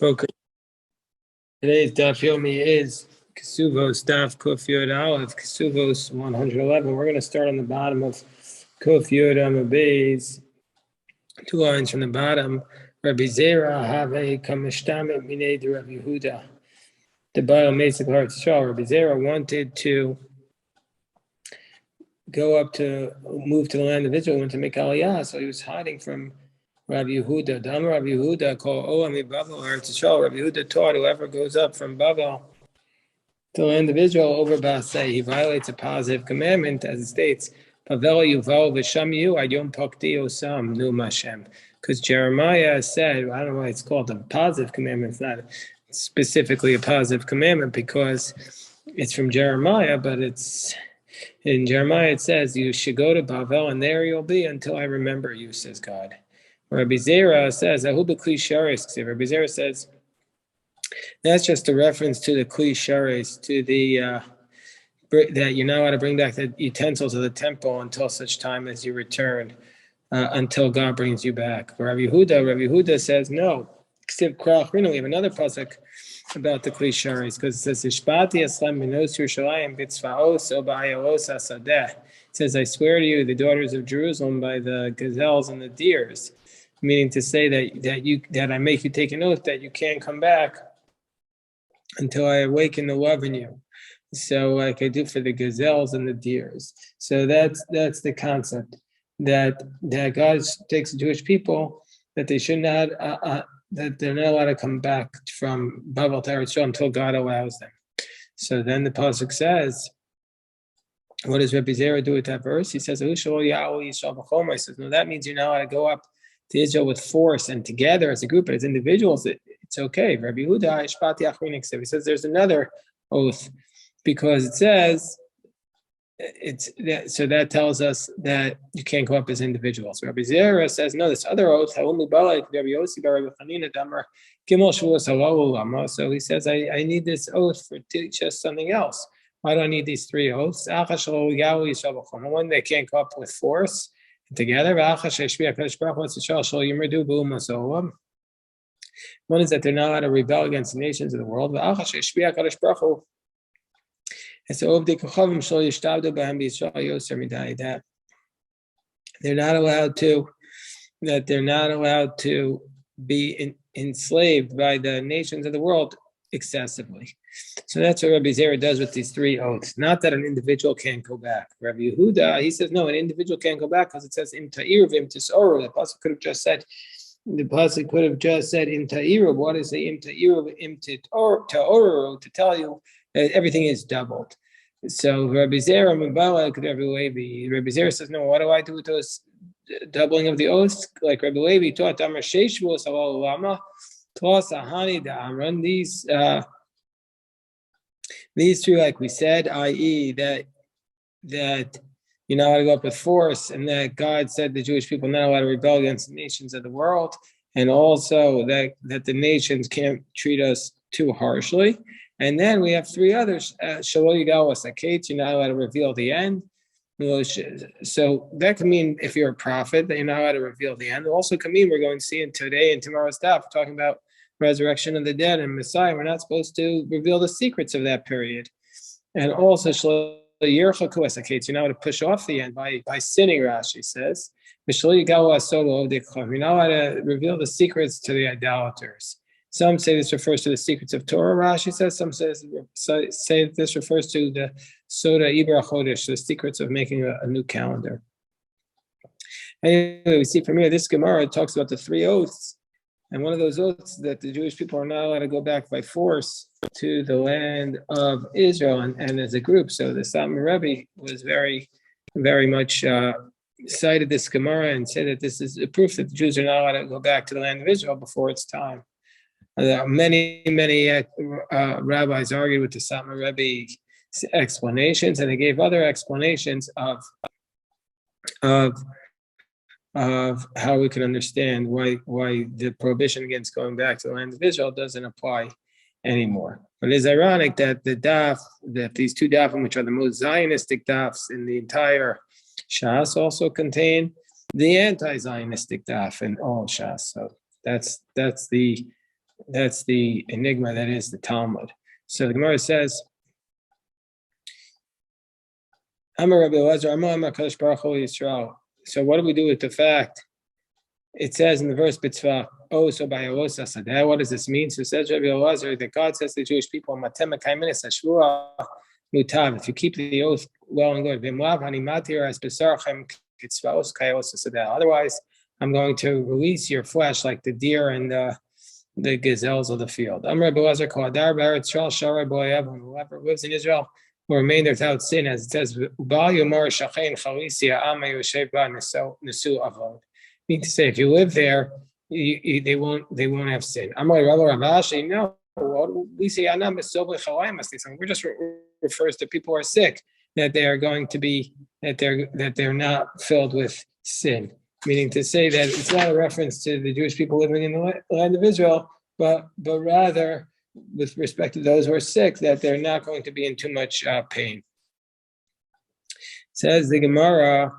Okay. Today's daf yomi is Kesubos daf Kuf Yod Aleph, Kesubos 111. We're going to start on the bottom of Kuf Yod Amabeis, 2 lines from the bottom. Rabbi Zera have a kamishtamet minei de Rabbi Yehuda. The bottom basic heart show. Rabbi Zera wanted to move to the land of Israel, went to make Aliyah, so he was hiding from Rabbi Yehuda. Dam Rabbi Yehuda called Oami Bavel Eretz Yisrael. Rabbi Yehuda taught whoever goes up from Bavel to the land of Israel over Basei, he violates a positive commandment, as it states, Pavel Yuval V'Sham Yu Ayom Pakti Osam Nu Mashem. Because Jeremiah said, I don't know why it's called a positive commandment. It's not specifically a positive commandment because it's from Jeremiah, but it's in Jeremiah it says, you should go to Bavel and there you'll be until I remember you, says God. Rabbi Zera says, Rabbi Zera says, that's just a reference to the Kli Shares, to the that you're not allowed to bring back the utensils of the temple until such time as you return, until God brings you back. Rabbi Yehuda says no. We have another pasuk about the Kli Shares because it says, "Ishpati Aslam Minos Yerushalayim B'Tzvaos O Ba'ayalos Asadeh." It says, "I swear to you, the daughters of Jerusalem, by the gazelles and the deers," meaning to say that I make you take an oath that you can't come back until I awaken the love in you. So like I do for the gazelles and the deers. So that's the concept that God takes the Jewish people, that they should not that they're not allowed to come back from Babel to Eretz Yisrael until God allows them. So then the pasuk says, what does Rabbi Zera do with that verse? He says, he says, no, that means you're not allowed to go up to Israel with force and together as a group, but as individuals, it's okay. Rabbi Yehuda, he says there's another oath because it says so that tells us that you can't go up as individuals. Rabbi Zera says no, this other oath. So he says I need this oath for teach us something else. Why do I need these 3 oaths? One, they can't go up with force together. One is that they're not allowed to rebel against the nations of the world. That they're not allowed to be enslaved by the nations of the world excessively. So that's what Rabbi Zera does with these 3 oaths. Not that an individual can't go back. Rabbi Yehuda, he says, no, an individual can't go back because it says, Im ta'ir v'im tis'oru. The pasuk could have just said, Im ta'ir. What is the Im ta'ir v'im ta'oru? To tell you that everything is doubled. So Rabbi Zera, Rabbi Zera says, no, what do I do with those doubling of the oaths? Like Rabbi Levi taught, Amar Sheishvus Halal Lama, Tlas Ahani Da'amran, these 2, like we said, i.e. that you're not allowed to go up with force, and that God said the Jewish people are not allowed to rebel against the nations of the world, and also that the nations can't treat us too harshly. And then we have 3 others. Shalom Yigawas Akate, you're not allowed to reveal the end. So that can mean if you're a prophet that you're not allowed to reveal the end. It also can mean we're going to see in today and tomorrow's daf talking about resurrection of the dead and Messiah. We're not supposed to reveal the secrets of that period. And also you're not allowed to push off the end by sinning, Rashi says. You're not allowed to reveal the secrets to the idolaters. Some say this refers to the secrets of Torah, Rashi says. Some say this refers to the Soda Ibra Chodesh, the secrets of making a new calendar. Anyway, we see from here, this Gemara talks about the 3 oaths. And one of those oaths that the Jewish people are not allowed to go back by force to the land of Israel and as a group. So the Satmar Rebbe was very, very much cited this Gemara and said that this is a proof that the Jews are not allowed to go back to the land of Israel before it's time. Many rabbis argued with the Satmar Rebbe's explanations, and they gave other explanations of how we can understand why the prohibition against going back to the land of Israel doesn't apply anymore. But it is ironic that these 2 dafim, which are the most Zionistic dafs in the entire Shas, also contain the anti-Zionistic daf in all Shas. So that's the That's the enigma that is the Talmud. So the Gemara says, Amar Rabbi Elazar, Amar Kadosh Baruch Hu Yisrael. So what do we do with the fact? It says in the verse B'tzvah, oh, so by Avosa Sadeh, what does this mean? So it says Rabbi Elazar that God says to the Jewish people, Matem Kaimenes Hashvua Mutav, if you keep the oath well and good, V'mlav Hanimatir as Besarchem Kitzvaos Kayosa Sadeh. Otherwise, I'm going to release your flesh like the deer and the gazelles of the field. Amar Rabbi Elazar Koadar B'Eretz Yisrael Sharai Boyav, whoever lives in Israel will remain there without sin, as it says, Ubal Yomar Shachein Chalisia Ama Yoshev Ba Nesu Avod. Mean to say, if you live there, they won't have sin. Amar Rabbi Ravashi, no. We say Anam Besobli Chalayim. We're just refers to people who are sick, that they are going to be that they're not filled with sin. Meaning to say that it's not a reference to the Jewish people living in the land of Israel, but rather with respect to those who are sick, that they're not going to be in too much pain. Says the Gemara,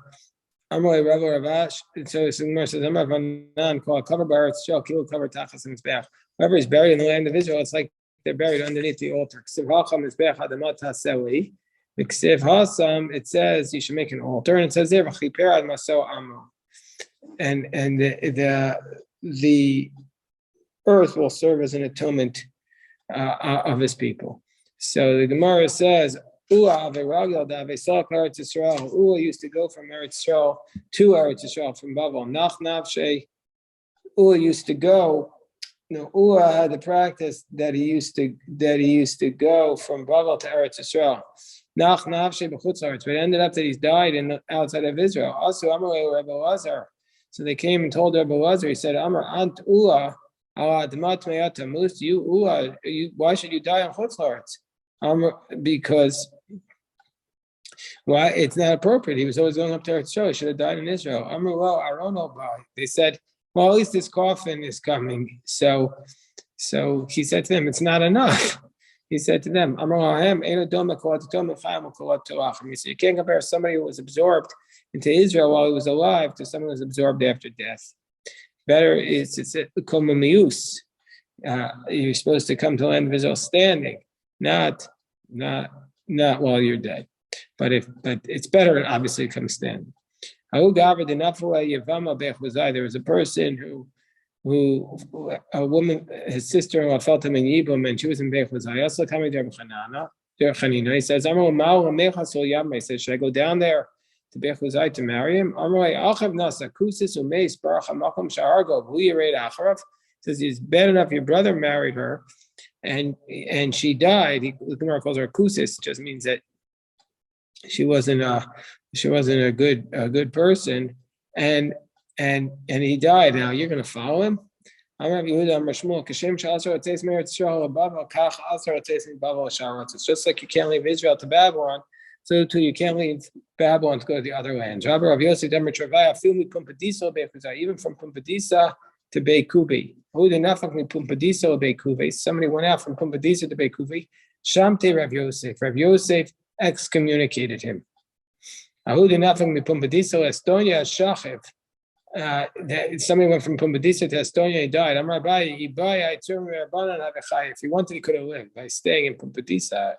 Amalei Rabbi Ravash. So the Gemara says, Amar Vanan call cover baratz shel kilu cover tachas mizbeach. Whoever is buried in the land of Israel, it's like they're buried underneath the altar. Ksiv hacham mizbeach adamat haseli. Ksiv hasam, it says you should make an altar, and it says there v'chiper ad maso amo. And the earth will serve as an atonement of his people. So the Gemara says, Ua used to go from Eretz Yisrael to Eretz Yisrael from Babel. Ua used to go. No, Ua had the practice that he used to go from Babel to Eretz Yisrael. But it ended up that he's died outside of Israel. Also, Amalei Rabbi Elazar. So they came and told Rabbi Elazar. He said, Amar Ant Ua. Why should you die on Chutz La'aretz? Because it's not appropriate. He was always going up to Eretz Yisrael. He should have died in Israel. They said, well, at least this coffin is coming. So he said to them, it's not enough. He said to them, you can't compare somebody who was absorbed into Israel while he was alive to someone who was absorbed after death. Better it's komamius. You're supposed to come to the land of Israel standing, not while you're dead. But it's better, obviously, to come standing. There was a person a woman, his sister-in-law felt him in Yibum, and she was in Beit Chuzai. Also coming to Chanina, he says, he says, should I go down there to Beit Chuzai to marry him? Says it's bad enough your brother married her, and she died. The Gemara calls her kusis, just means that she wasn't a good person, and he died. Now you're going to follow him. It's just like you can't leave Israel to Babylon, so too you can't leave Babylon to go to the other lands. Even from Pumpadisa to Beit Kubi. Somebody went out from Pumpadisa to Beit Kubi. Shamte Rav Yosef. Rav Yosef excommunicated him. Somebody went from Pumpadisa to Estonia, he died. If he wanted, he could have lived by staying in Pumpadisa.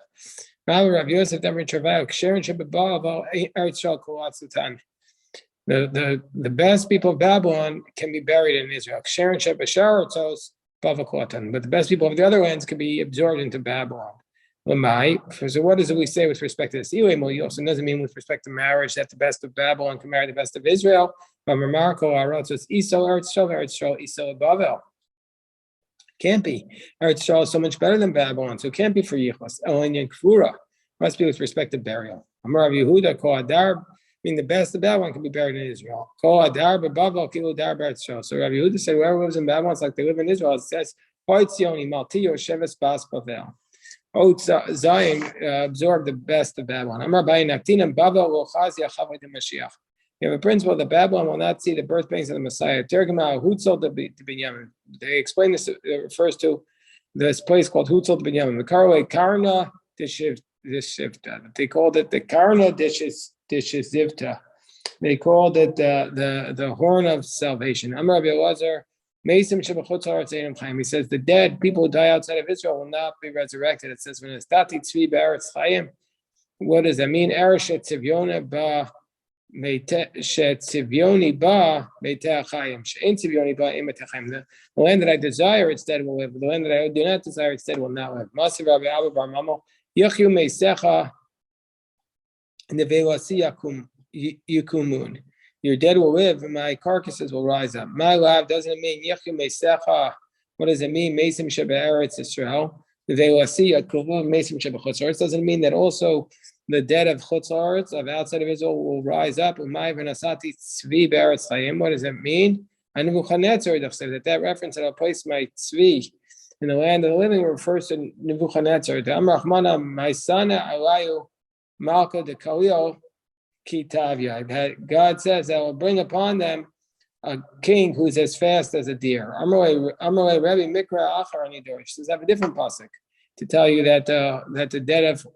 The best people of Babylon can be buried in Israel. But the best people of the other lands can be absorbed into Babylon. So what does we say with respect to this? It doesn't mean with respect to marriage that the best of Babylon can marry the best of Israel. But can't be. Eretz Yisrael is so much better than Babylon, so it can't be for Yichus. Must be with respect to burial. Amar Rav Yehuda, Kol Adar, the best of Babylon can be buried in Israel. Kol Adar b'Bavel Kilo Dar b'Eretz Yisrael. So Rav Yehuda said, whoever lives in Babylon, it's like they live in Israel. It says, Hoitzioni Maltiyo Sheves Bas Bavel. Zion absorbed the best of Babylon. Amar Bayin Naktinam Bavel Lochaz Yachavay de Mashiach. You have a principle that Babylon will not see the birth pangs of the Messiah. Tergama Hutzol de Binyamin. They explain this. It refers to this place called Hutzol de Binyamin. The Karwe Karna Dishivta. They called it the Karna Dishivta. They called it the horn of salvation. Amar Rabbi Elazar He says the dead people who die outside of Israel will not be resurrected. It says, what does that mean? The land that I desire instead will live. The land that I do not desire instead will not live. Your dead will live, and my carcasses will rise up. My love doesn't mean what does it mean? Mesim shebe'eretz Israel. Doesn't mean that also the dead of Chutz La'aretz, of outside of Israel, will rise up. What does it mean? That reference that I'll place my tzvi in the land of the living refers to Nebuchadnezzar. Malka de Kalil Kitavia. God says that will bring upon them a king who's as fast as a deer. Amalei Rebbe Mikra Achar Anidor. Says I have a different pasuk to tell you that the dead of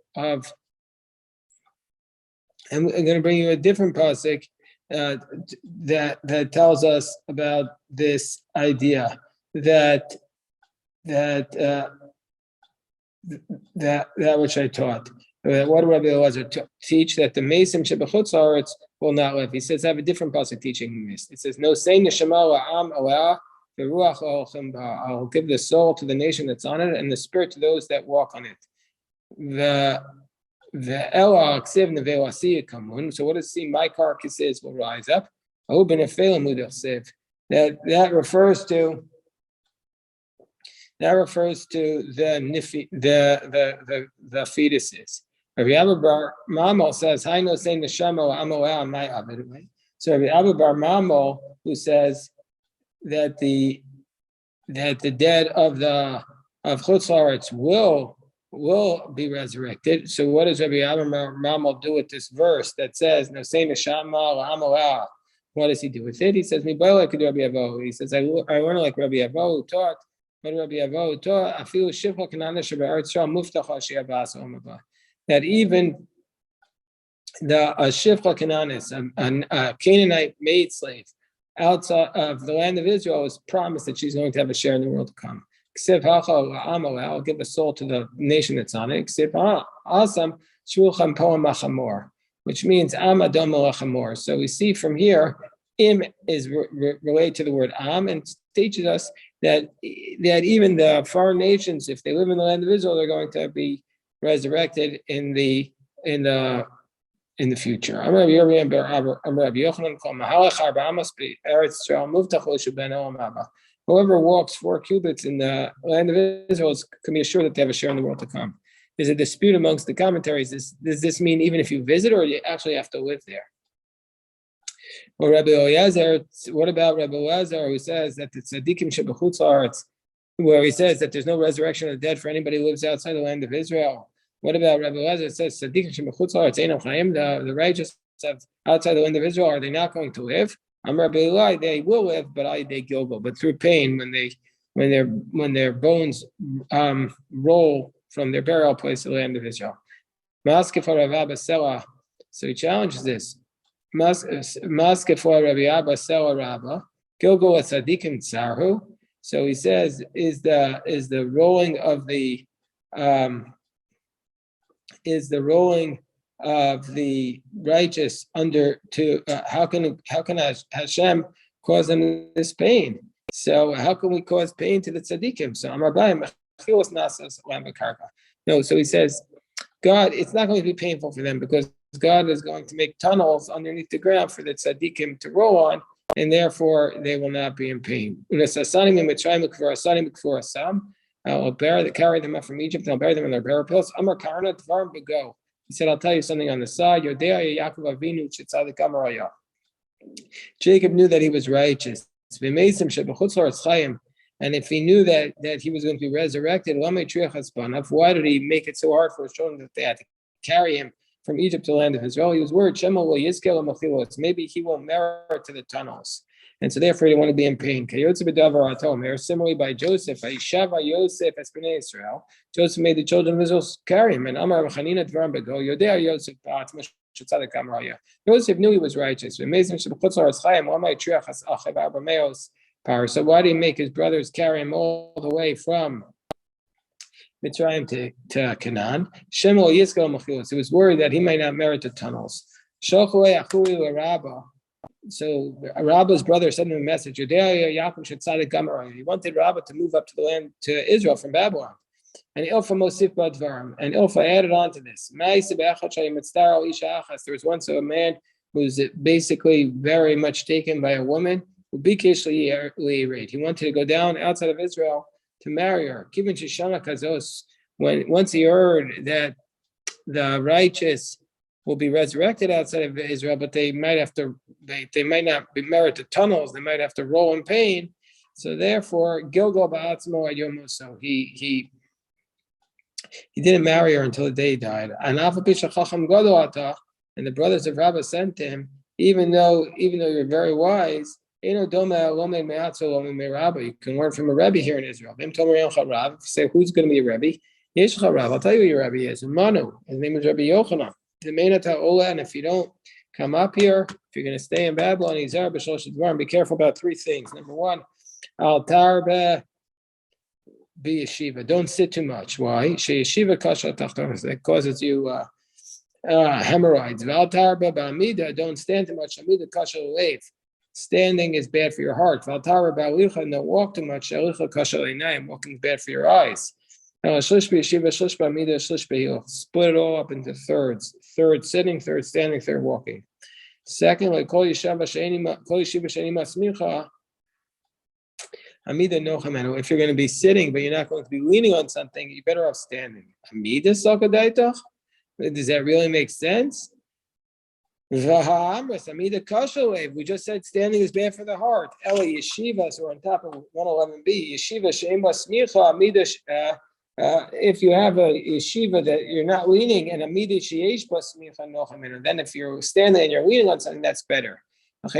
I'm going to bring you a different pasuk that tells us about this idea that which I taught. What did Rabbi Elazar teach? That the Mesim Shebechutz La'aretz will not live. He says, I have a different pasuk teaching this. It says, No, say Neshama La'am Aleh V'Ruach La'olchem Ba. I'll give the soul to the nation that's on it, and the spirit to those that walk on it. So what does see? My carcasses will rise up. That refers to the fetuses. Rabbi Abba Bar Mamal says, "I know saying the Shema Amaleh my Abed." So Rabbi Abba Bar Mamal, who says that the dead of Chutz La'aretz will be resurrected. So what does Rabbi Abba Bar Mamal do with this verse that says, "No saying the Shema Amaleh"? What does he do with it? He says, "Mi Rabbi Avo." He says, "I learn like Rabbi Avo who taught." But Rabbi Avo taught, that even the Shifcha Cananis, a Canaanite maid slave outside of the land of Israel, is promised that she's going to have a share in the world to come. I'll give a soul to the nation that's on it. Which means Am Adam Melachamor. So we see from here, Im is related to the word Am, and teaches us that even the foreign nations, if they live in the land of Israel, they're going to be resurrected in the future. Whoever walks 4 cubits in the land of Israel can be assured that they have a share in the world to come. There's a dispute amongst the commentaries. Does this mean even if you visit, or you actually have to live there? Or Rabbi Eliezer, what about Rabbi Eliezer, who says that the tzaddikim shebechutz la'aretz, where he says that there's no resurrection of the dead for anybody who lives outside the land of Israel? What about Rabbi Eliezer? It says tzaddikim shebechutz la'aretz einam chaim, the righteous outside the land of Israel, are they not going to live? I'm Rabbi Eli, they will live, but they gilgal, but through pain when their bones roll from their burial place to the land of Israel. So he challenges this. Maskefo Rabbi Abba Sela Rabba Gilgal Tzadikim Tzarhu. So he says, is the rolling of the righteous under to how can Hashem cause them this pain? So how can we cause pain to the tzaddikim? So no, so he says, God, it's not going to be painful for them because God is going to make tunnels underneath the ground for the tzaddikim to roll on, and therefore they will not be in pain. I'll carry them up from Egypt, and I'll bury them in their burial pills. He said, I'll tell you something on the side. Jacob knew that he was righteous. And if he knew that he was going to be resurrected, why did he make it so hard for his children that they had to carry him from Egypt to the land of Israel? He was worried, maybe he will merit to the tunnels. And so therefore he didn't want to be in pain. Similarly by Joseph, Joseph made the children of Israel carry him. And Joseph knew he was righteous. power. So why do he make his brothers carry him all the way from Mitzrayim to Canaan? Shemol Yisrael Machilos. He was worried that he might not merit the tunnels. Sholchoi Achui Rabba. So Rabba's brother sent him a message. He wanted Rabba to move up to the land to Israel from Babylon. And Ilfa Mosif Badvarim. And Ilfa added on to this. There was once a man who was basically very much taken by a woman. He wanted to go down outside of Israel to marry her. Once he heard that the righteous will be resurrected outside of Israel, but they might not be merit to tunnels, they might have to roll in pain. So therefore, Gilgal Ba'atzmo Ayomoso, he didn't marry her until the day he died. And the brothers of Rabbah sent to him, even though you're very wise, you can learn from a Rebbe here in Israel. Say, who's going to be a Rebbe? I'll tell you who your Rebbe is. Manu. His name is Rabbi Yochanan. And if you don't come up here, if you're going to stay in Babylon, be careful about three things. Number one, al tarbe be yeshiva. Don't sit too much. Why? Yeshiva kasha tachtonos. That causes you hemorrhoids. Al tarbe ba'amida. Don't stand too much. Amida kasha leif. Standing is bad for your heart. Al tarbe ba'alicha. Don't walk too much. Alicha kasha leinayim. Walking is bad for your eyes. Split it all up into thirds. Third sitting, third standing, third walking. Second, if you're going to be sitting, but you're not going to be leaning on something, you're better off standing. Does that really make sense? We just said standing is bad for the heart. Eli yeshiva, so we're on top of 111b. Yeshiva she'ema smicha if you have a yeshiva that you're not leaning, and then if you're standing and you're leaning on something, that's better. So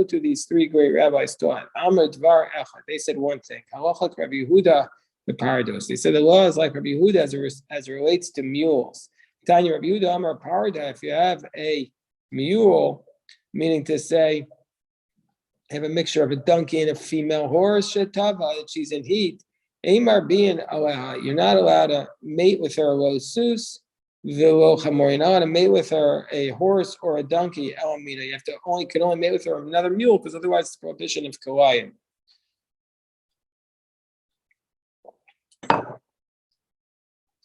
too these three great rabbis taught. They said one thing. They said the law is like Rabbi Yehuda as it relates to mules. Tanya Rabbi Yehuda Amar Parda. If you have a mule, meaning to say, have a mixture of a donkey and a female horse, that she's in heat. Amar being allowed, you're not allowed to mate with her lo sus, you're not allowed to mate with her a horse or a donkey. You can only mate with her another mule, because otherwise it's prohibition of kalayim.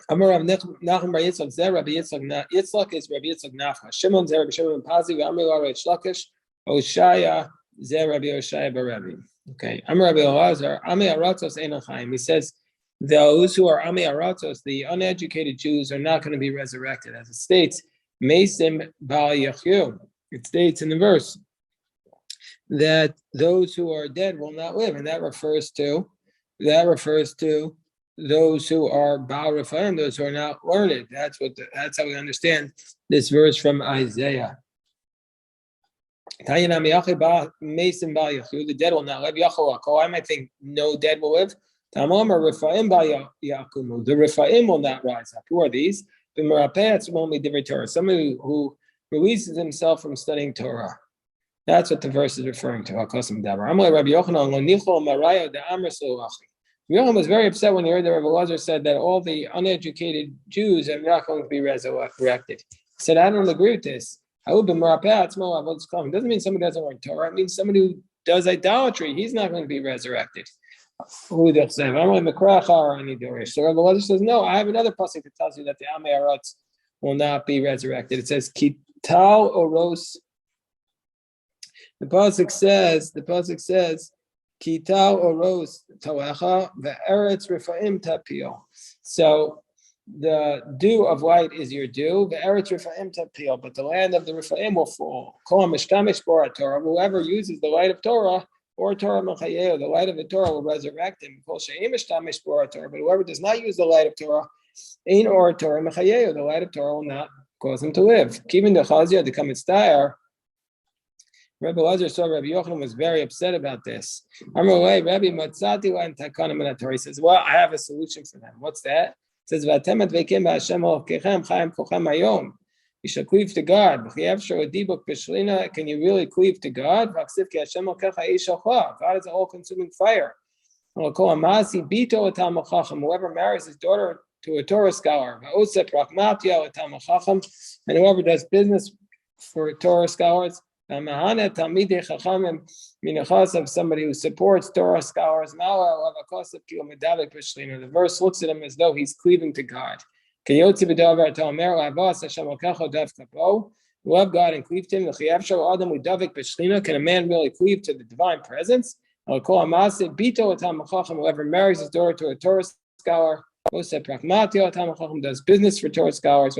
Amar Rav Nachum Bar Yitzchak Zer Rabbi Yitzchak is Rabbi Yitzchak Nafcha. Shimon Zer Rabbi Shimon Pazi Amar Reish Lakish Oshaya Zer Rabbi Oshaya Bar Rabbi. Okay, Amar Rabbi Elazar Ame Aratos Einachayim. He says those who are Ame Aratos, the uneducated Jews, are not going to be resurrected, as it states Mesim Bal Yachyu. It states in the verse that those who are dead will not live, and that refers to those who are Baal Rephaim, those who are not learned. That's how we understand this verse from Isaiah. The dead will not live. I might think no dead will live. The Rephaim will not rise up. Who are these? Somebody who releases himself from studying Torah. That's what the verse is referring to. Rabbi Yochanan was very upset when he heard that Rabbi Elazar said that all the uneducated Jews are not going to be resurrected. He said, I don't agree with this. It doesn't mean somebody doesn't learn Torah. It means somebody who does idolatry. He's not going to be resurrected. So Rabbi Elazar says, no, I have another pasuk that tells you that the Amei Aratz will not be resurrected. It says, Kital Oros. The pasuk says, Kital Oros Tawecha ve'eretz Rephaim tapio. So the dew of light is your dew, ve'eretz Rephaim tapio, but the land of the Rephaim will fall. Kol mishtamish b'or Torah. Whoever uses the light of Torah or Torah mechayeo, the light of the Torah will resurrect him. Kol she'im mishtamish b'or Torah, but whoever does not use the light of Torah, ein or Torah mechayeo, the light of Torah will not cause him to live. Kivin dechazia to come itsdayer. Rabbi Elazar saw Rabbi Yochanan was very upset about this. He says, well, I have a solution for them. What's that? It says, You should cleave to God. Can you really cleave to God? God is an all-consuming fire. Whoever marries his daughter to a Torah scholar, and whoever does business for Torah scholars, somebody who supports Torah scholars, the verse looks at him as though he's cleaving to God. Love God and cleave to him. Can a man really cleave to the divine presence? Whoever marries his daughter to a Torah scholar, does business for Torah scholars,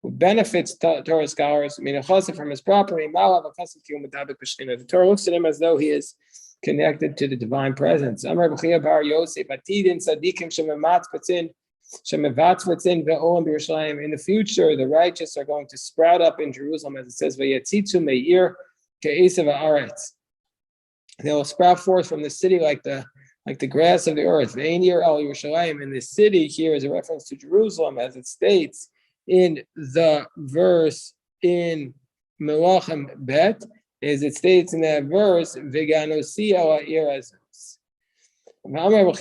who benefits Torah scholars from his property. The Torah looks at him as though he is connected to the divine presence. In the future, the righteous are going to sprout up in Jerusalem, as it says, they will sprout forth from the city like the grass of the earth. And the city here is a reference to Jerusalem, as it states in the verse in Melachim Bet, as it states in that verse, Veganosi ala Irazus. It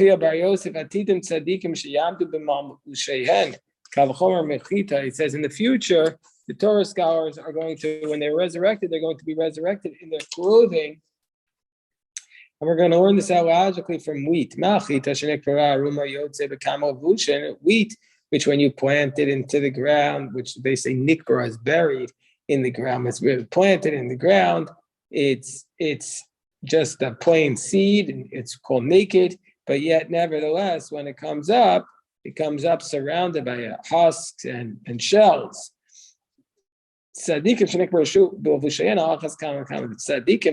says in the future, the Torah scholars are going to, when they're resurrected, they're going to be resurrected in their clothing. And we're going to learn this out logically from wheat. Wheat, which when you plant it into the ground, which they say nikra is buried in the ground, it's planted in the ground, it's just a plain seed, and it's called naked, but yet nevertheless, when it comes up surrounded by husks and shells. Tzaddikim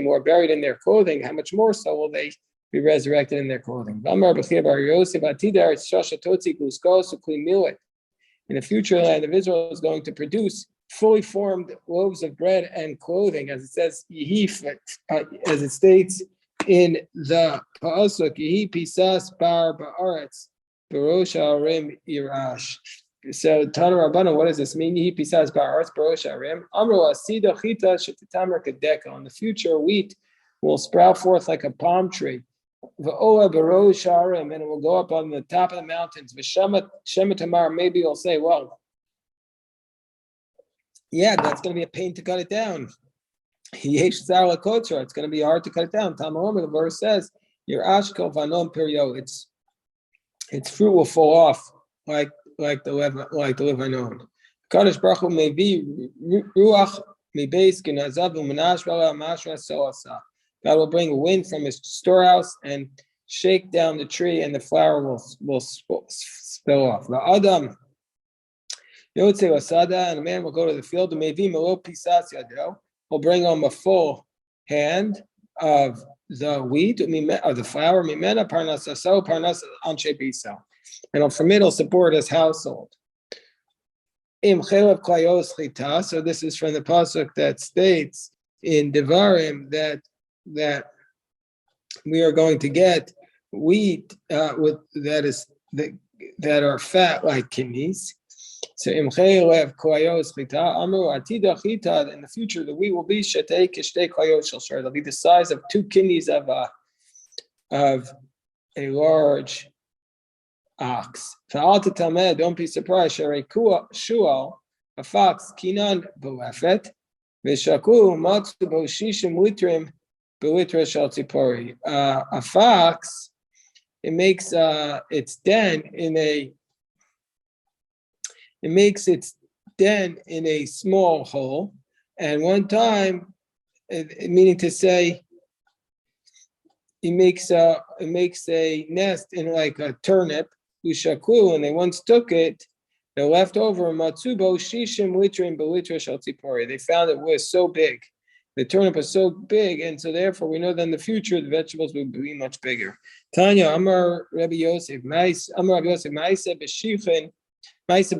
who are buried in their clothing, how much more so will they be resurrected in their clothing? In the future, the land of Israel is going to produce fully formed loaves of bread and clothing, as it says, as it states in the Pasuk, Yehi Pisas Bar Ba'aretz Barosh Arim Irash. So, Tana Rabbana, what does this mean? Yehi Pisas Ba'aretz Barosh Arim Amro Asida Chita Shetitamer Kadeka. In the future, wheat will sprout forth like a palm tree. V'ola Barosh Arim, and it will go up on the top of the mountains. V'Shema maybe you'll say, well, yeah, that's going to be a pain to cut it down. It's going to be hard to cut it down. The verse says, "Your ashkel vanon perio." Its fruit will fall off like the Lebanon. Kadosh Baruch Hu may be ruach mibeis genazav u'manash v'ala mashra soasa. God will bring a wind from His storehouse and shake down the tree, and the flower will spill off. The Adam. And a man will go to the field. He'll bring home a full hand of the wheat, of the flour, and from it he'll support his household. So this is from the pasuk that states in Devarim that we are going to get wheat that are fat like kidneys. So in the future, the wheat will be shetei kishtei klayot shel shor. It'll be the size of 2 kidneys of a large ox. Don't be surprised. Shual, a fox, kinan belefet, v'shaku matzu bo shishim litrim belitra shel tzipori. A fox, it makes its den in a small hole, and one time, meaning to say, it makes a nest in like a turnip. Ushaku, and they once took it. The leftover matsubo shishim litrim belitra shel tzipori. They found it was so big. The turnip was so big, and so therefore we know that in the future the vegetables will be much bigger. Tanya Amar Rabbi Yosef Amar Rabbi Yosef Ma'aseh b'shichin. One time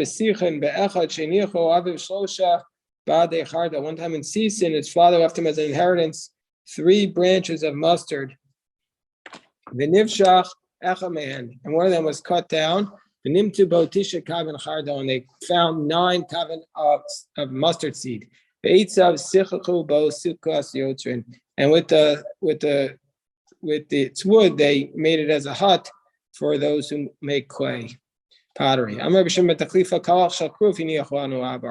in Sisin, his father left him as an inheritance 3 branches of mustard. The nivshach echaman, and one of them was cut down. V'nimtu bo tisha kavan chardal, and they found 9 kavan of mustard seed. Ve'itzav sichachu bo sukas yotrin, and with its wood they made it as a hut for those who make clay pottery. Our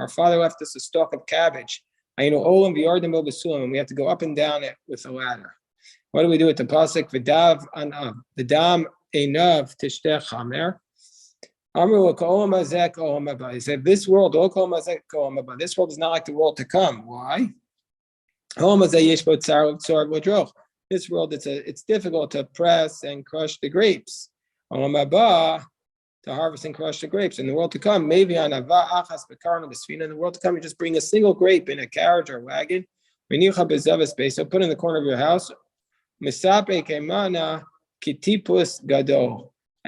father left us a stalk of cabbage. And we have to go up and down it with a ladder. What do we do with the pasuk? V'dav anav, v'dam einav tishtech chamer. He said, this world is not like the world to come. Why? This world, it's difficult to press and crush the grapes. To harvest and crush the grapes. In the world to come, maybe on in the world to come, you just bring a single grape in a carriage or wagon. So put it in the corner of your house.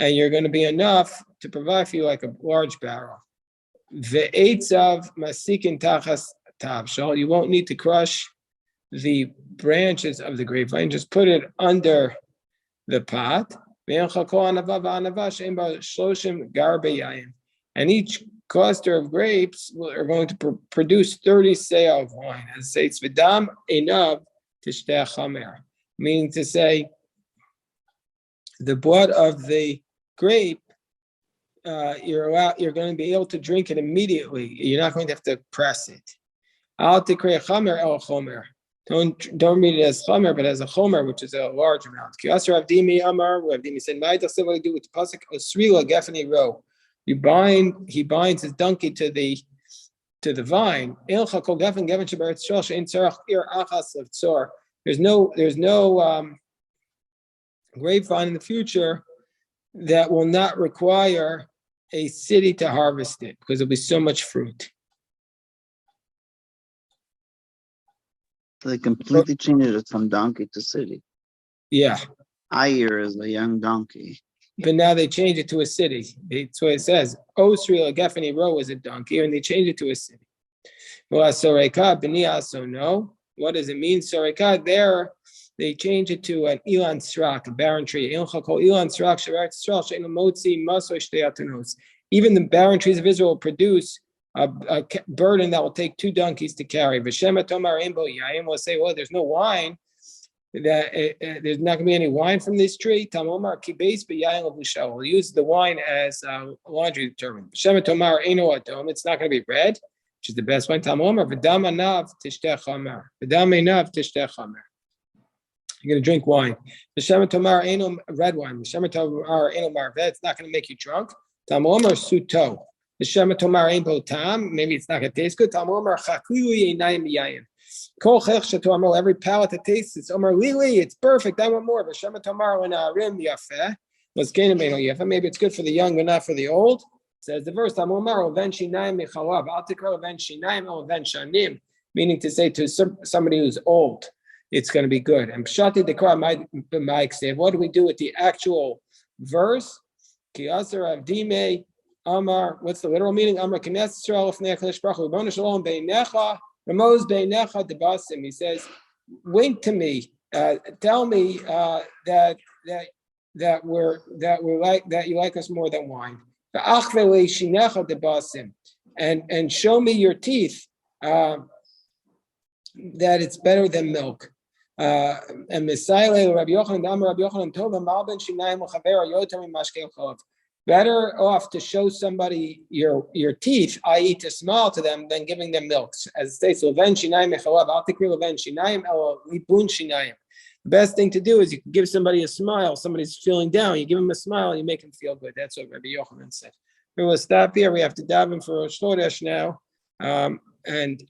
And you're going to be enough to provide for you like a large barrel. You won't need to crush the branches of the grapevine. Just put it under the pot. And each cluster of grapes are going to produce 30 seah of wine. As it says, "V'dam einav tishteh chamer," meaning to say, the blood of the grape, you're going to be able to drink it immediately. You're not going to have to press it. Al tikrei chamer el chomer. Don't read it as chomer, but as a chomer, which is a large amount. Kiyasar Avdimi Amar, Avdimi said, "What do you do with the pasuk? Osrila gefeni ro." He binds his donkey to the vine. There's no grapevine in the future that will not require a city to harvest it because there'll be so much fruit. So they completely changed it from donkey to city. Yeah. Ayer is a young donkey. But now they change it to a city. That's what it says. Osri Gefeni Ro is a donkey, and they change it to a city. Well, Soreka, Benia, so no. What does it mean? Soreka, there they change it to an Ilan Srak, a barren tree. Even the barren trees of Israel produce a burden that will take 2 donkeys to carry. V'Shema Tomar Imbo Yaim will say, well, there's no wine. There's not going to be any wine from this tree. Tamomar Kibes B'Yaim L'Vushal. We'll use the vine as laundry detergent. V'Shema Tomar Eino Adom. It's not going to be red, which is the best wine. Tamomar V'Dam Anav Tishteh Chamer. V'Dam Einav Tishteh Chamer. You're going to drink wine. V'Shema Tomar Eino red wine. V'Shema Tomar Eino Marveh. It's not going to make you drunk. Tamomar Suto. V'Shema Tomar Eino Tam. Maybe it's not going to taste good. Tamomar Chakliu Yeinayim B'Yayim. Every palate that tastes, it's Omar Lili, it's perfect. I want more. Maybe it's good for the young, but not for the old. Says the verse, meaning to say to somebody who's old, it's going to be good. And Pshati Dekra Mike said, what do we do with the actual verse? Kiasar Avdime Amar, what's the literal meaning? Amar Kines Israel Shalom Beinecha. Ramos Beinecha Debasim. He says, wink to me, tell me that you like us more than wine. And show me your teeth, that it's better than milk. And Messiah Rabbi Yochanan Tova Malben Shinayim Chaver Yotam Mashkel Chav. Better off to show somebody your teeth, i.e., to smile to them, than giving them milk. As it states, the best thing to do is you can give somebody a smile. Somebody's feeling down. You give them a smile, you make them feel good. That's what Rabbi Yochanan said. We will stop here. We have to daven for Rosh Chodesh now. And